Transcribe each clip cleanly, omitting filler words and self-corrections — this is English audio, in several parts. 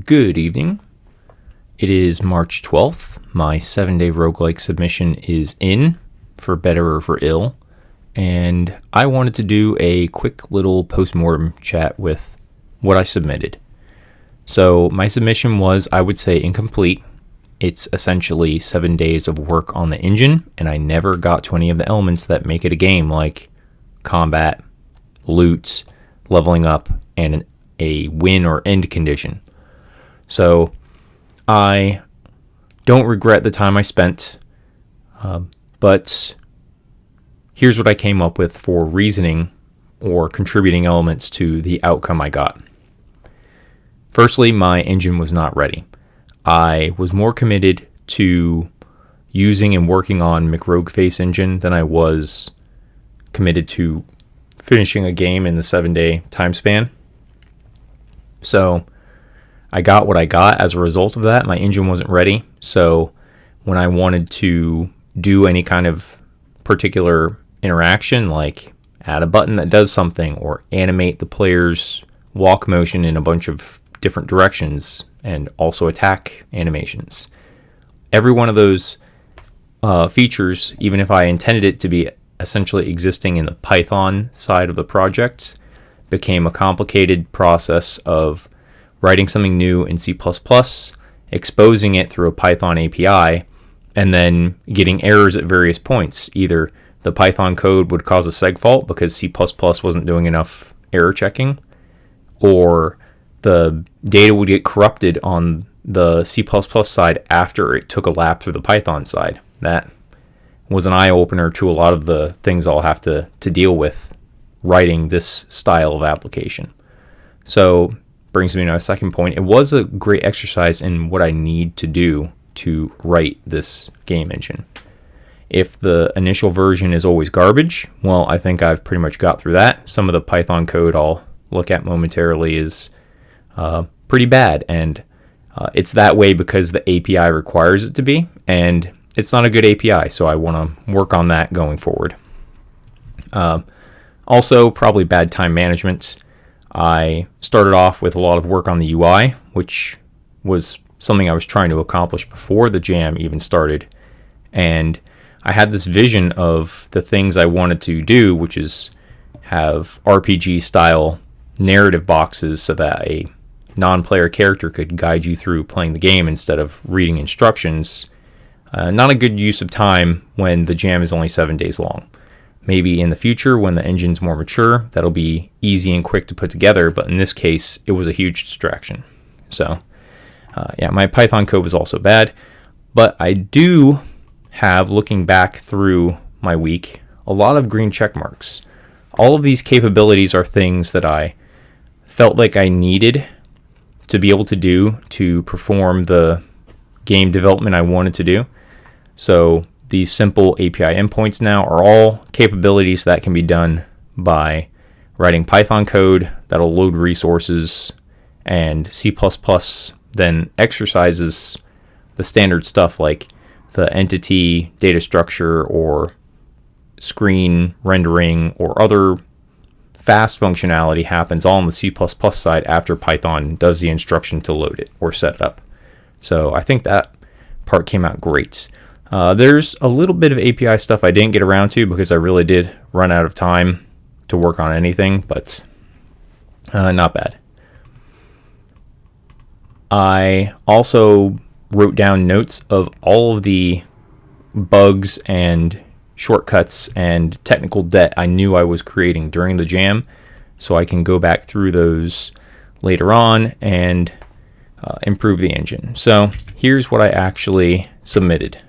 Good evening. It is March 12th. My 7-day roguelike submission is in, for better or for ill, and I wanted to do a quick little postmortem chat with what I submitted. So my submission was, I would say, incomplete. It's essentially 7 days of work on the engine, and I never got to any of the elements that make it a game, like combat, loot, leveling up, and a win or end condition. So I don't regret the time I spent, but here's what I came up with for reasoning or contributing elements to the outcome I got. Firstly, my engine was not ready. I was more committed to using and working on McRogueFace engine than I was committed to finishing a game in the 7-day time span. So I got what I got as a result of that. My engine wasn't ready. So when I wanted to do any kind of particular interaction, like add a button that does something or animate the player's walk motion in a bunch of different directions and also attack animations, every one of those features, even if I intended it to be essentially existing in the Python side of the project, became a complicated process of writing something new in C++, exposing it through a Python API, and then getting errors at various points. Either the Python code would cause a seg fault because C++ wasn't doing enough error checking, or the data would get corrupted on the C++ side after it took a lap through the Python side. That was an eye-opener to a lot of the things I'll have to deal with writing this style of application. So brings me to a second point. It was a great exercise in what I need to do to write this game engine. If the initial version is always garbage, well, I think I've pretty much got through that. Some of the Python code I'll look at momentarily is pretty bad, and it's that way because the API requires it to be, and it's not a good API, so I want to work on that going forward. Also, probably bad time management. I started off with a lot of work on the UI, which was something I was trying to accomplish before the jam even started. And I had this vision of the things I wanted to do, which is have RPG-style narrative boxes so that a non-player character could guide you through playing the game instead of reading instructions. Not a good use of time when the jam is only 7 days long. Maybe in the future, when the engine's more mature, that'll be easy and quick to put together, but in this case, it was a huge distraction. So, my Python code was also bad, but I do have, looking back through my week, a lot of green check marks. All of these capabilities are things that I felt like I needed to be able to do to perform the game development I wanted to do. So these simple API endpoints now are all capabilities that can be done by writing Python code that'll load resources, and C++ then exercises the standard stuff like the entity data structure or screen rendering or other fast functionality happens all on the C++ side after Python does the instruction to load it or set it up. So I think that part came out great. There's a little bit of API stuff I didn't get around to because I really did run out of time to work on anything, but not bad. I also wrote down notes of all of the bugs and shortcuts and technical debt I knew I was creating during the jam, so I can go back through those later on and improve the engine. So here's what I actually submitted.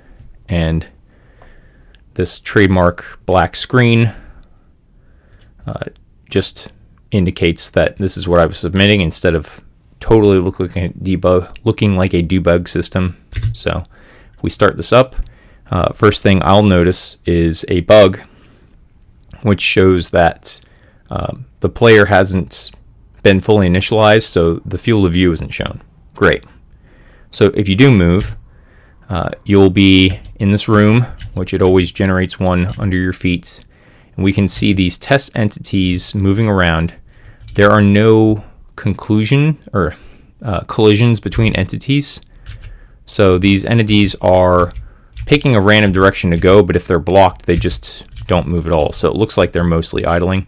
And this trademark black screen just indicates that this is what I was submitting instead of totally looking like a debug system. So if we start this up, first thing I'll notice is a bug which shows that the player hasn't been fully initialized, so the field of view isn't shown. Great. So if you do move, you'll be in this room, which it always generates one under your feet, and we can see these test entities moving around. There are no conclusion or collisions between entities. So these entities are picking a random direction to go, but if they're blocked, they just don't move at all. So it looks like they're mostly idling.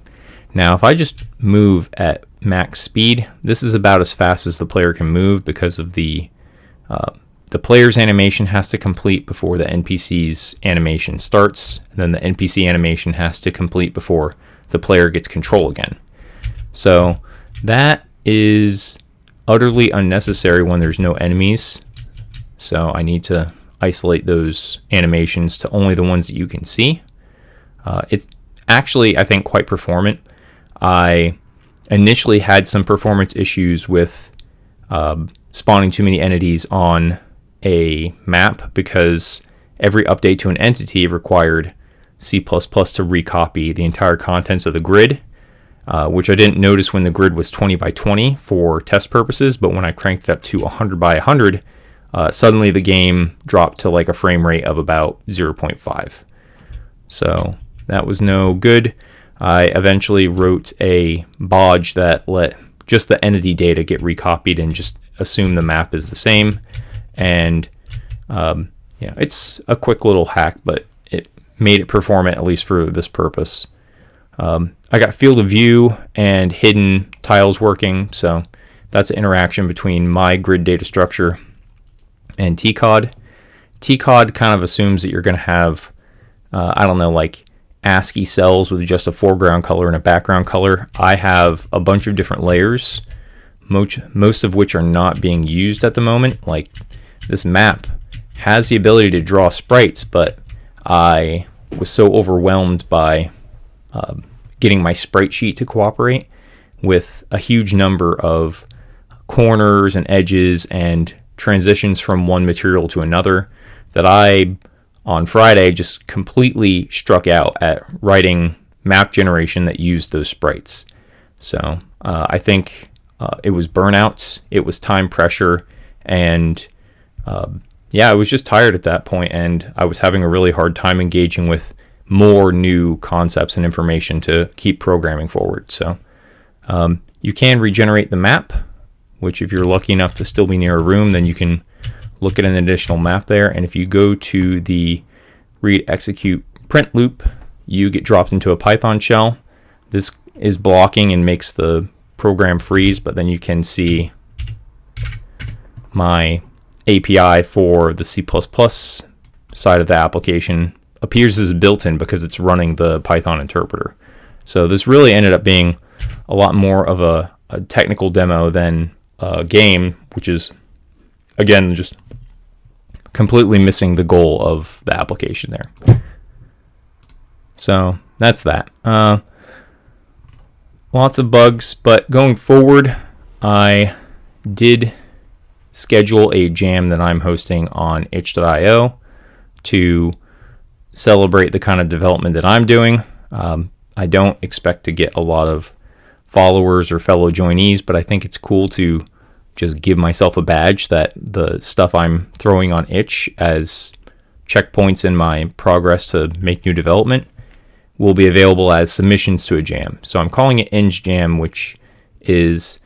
Now, if I just move at max speed, this is about as fast as the player can move because of the player's animation has to complete before the NPC's animation starts, and then the NPC animation has to complete before the player gets control again. So that is utterly unnecessary when there's no enemies. So I need to isolate those animations to only the ones that you can see. It's actually, I think, quite performant. I initially had some performance issues with spawning too many entities on a map because every update to an entity required C++ to recopy the entire contents of the grid, which I didn't notice when the grid was 20 by 20 for test purposes, but when I cranked it up to 100 by 100, suddenly the game dropped to like a frame rate of about 0.5. So that was no good. I eventually wrote a bodge that let just the entity data get recopied and just assume the map is the same. And it's a quick little hack, but it made it performant, at least for this purpose. I got field of view and hidden tiles working, so that's an interaction between my grid data structure and TCOD. TCOD kind of assumes that you're going to have, like ASCII cells with just a foreground color and a background color. I have a bunch of different layers, most of which are not being used at the moment. Like, this map has the ability to draw sprites, but I was so overwhelmed by getting my sprite sheet to cooperate with a huge number of corners and edges and transitions from one material to another that I, on Friday, just completely struck out at writing map generation that used those sprites. So I think it was burnout, it was time pressure, and I was just tired at that point, and I was having a really hard time engaging with more new concepts and information to keep programming forward. So you can regenerate the map, which if you're lucky enough to still be near a room, then you can look at an additional map there. And if you go to the read execute print loop, you get dropped into a Python shell. This is blocking and makes the program freeze, but then you can see my API for the C++ side of the application appears as built-in because it's running the Python interpreter. So this really ended up being a lot more of a technical demo than a game, which is, again, just completely missing the goal of the application there. So that's that. Lots of bugs, but going forward, I did schedule a jam that I'm hosting on itch.io to celebrate the kind of development that I'm doing. I don't expect to get a lot of followers or fellow joinees, but I think it's cool to just give myself a badge that the stuff I'm throwing on itch as checkpoints in my progress to make new development will be available as submissions to a jam. So I'm calling it Eng Jam, which is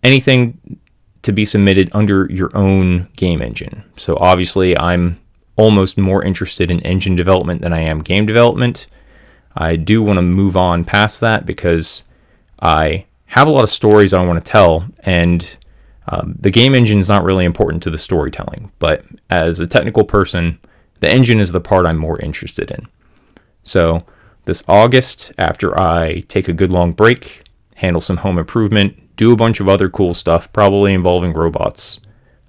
anything to be submitted under your own game engine. So obviously I'm almost more interested in engine development than I am game development. I do want to move on past that because I have a lot of stories I want to tell, and the game engine is not really important to the storytelling. But as a technical person, the engine is the part I'm more interested in. So this August, after I take a good long break, handle some home improvement, do a bunch of other cool stuff, probably involving robots,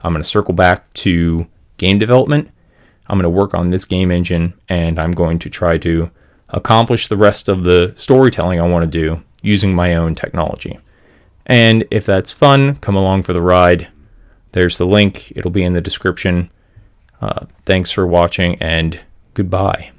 I'm going to circle back to game development. I'm going to work on this game engine, and I'm going to try to accomplish the rest of the storytelling I want to do using my own technology. And if that's fun, come along for the ride. There's the link. It'll be in the description. Thanks for watching, and goodbye.